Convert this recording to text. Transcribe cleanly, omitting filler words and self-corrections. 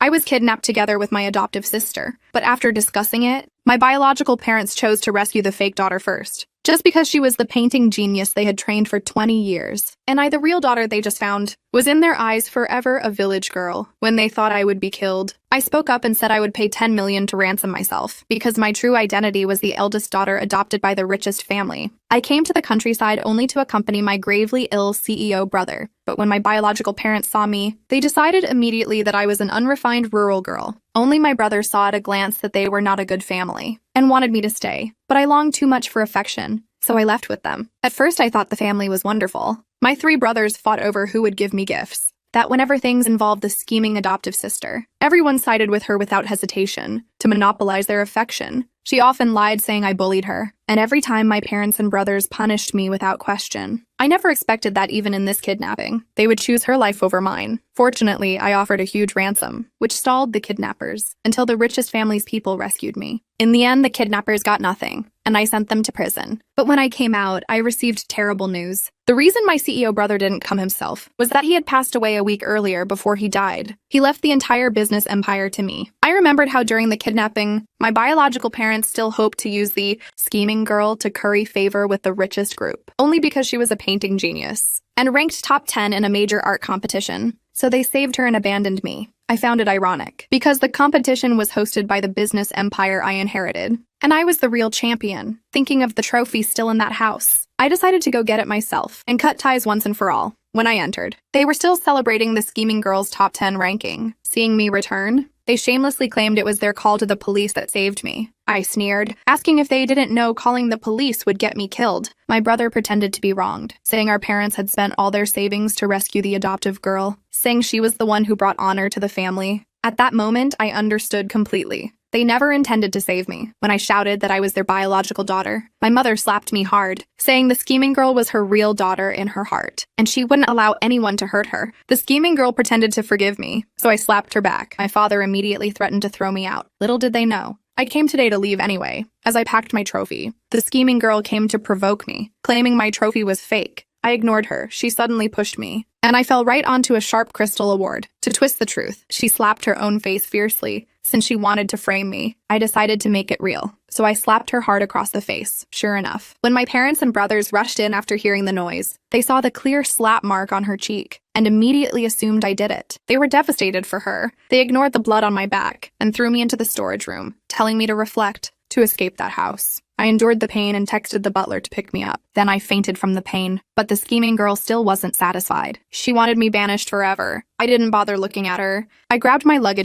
I was kidnapped together with my adoptive sister, but after discussing it, my biological parents chose to rescue the fake daughter first, just because she was the painting genius they had trained for 20 years. And I, the real daughter they just found, was in their eyes forever a village girl when they thought I would be killed. I spoke up and said I would pay 10 million to ransom myself because my true identity was the eldest daughter adopted by the richest family. I came to the countryside only to accompany my gravely ill CEO brother, but when my biological parents saw me, they decided immediately that I was an unrefined rural girl. Only my brother saw at a glance that they were not a good family and wanted me to stay, but I longed too much for affection, so I left with them. At first I thought the family was wonderful. My 3 brothers fought over who would give me gifts. That whenever things involved the scheming adoptive sister, everyone sided with her without hesitation to monopolize their affection. She often lied, saying I bullied her, and every time my parents and brothers punished me without question. I never expected that even in this kidnapping, they would choose her life over mine. Fortunately, I offered a huge ransom, which stalled the kidnappers until the richest family's people rescued me. In the end, the kidnappers got nothing, and I sent them to prison. But when I came out, I received terrible news. The reason my CEO brother didn't come himself was that he had passed away a week earlier before he died. He left the entire business empire to me. I remembered how during the kidnapping, my biological parents still hoped to use the scheming girl to curry favor with the richest group, only because she was a painting genius and ranked top 10 in a major art competition. So they saved her and abandoned me. I found it ironic, because the competition was hosted by the business empire I inherited, and I was the real champion. Thinking of the trophy still in that house, I decided to go get it myself and cut ties once and for all. When I entered, they were still celebrating the scheming girl's top 10 ranking. Seeing me return, they shamelessly claimed it was their call to the police that saved me. I sneered, asking if they didn't know calling the police would get me killed. My brother pretended to be wronged, saying our parents had spent all their savings to rescue the adoptive girl, saying she was the one who brought honor to the family. At that moment, I understood completely. They never intended to save me. When I shouted that I was their biological daughter, my mother slapped me hard, saying the scheming girl was her real daughter in her heart, and she wouldn't allow anyone to hurt her. The scheming girl pretended to forgive me, so I slapped her back. My father immediately threatened to throw me out. Little did they know, I came today to leave anyway. As I packed my trophy, the scheming girl came to provoke me, claiming my trophy was fake. I ignored her. She suddenly pushed me, and I fell right onto a sharp crystal award. To twist the truth, she slapped her own face fiercely, since she wanted to frame me. I decided to make it real, so I slapped her hard across the face. Sure enough, when my parents and brothers rushed in after hearing the noise, they saw the clear slap mark on her cheek and immediately assumed I did it. They were devastated for her. They ignored the blood on my back and threw me into the storage room, telling me to reflect, to escape that house. I endured the pain and texted the butler to pick me up. Then I fainted from the pain, but the scheming girl still wasn't satisfied. She wanted me banished forever. I didn't bother looking at her. I grabbed my luggage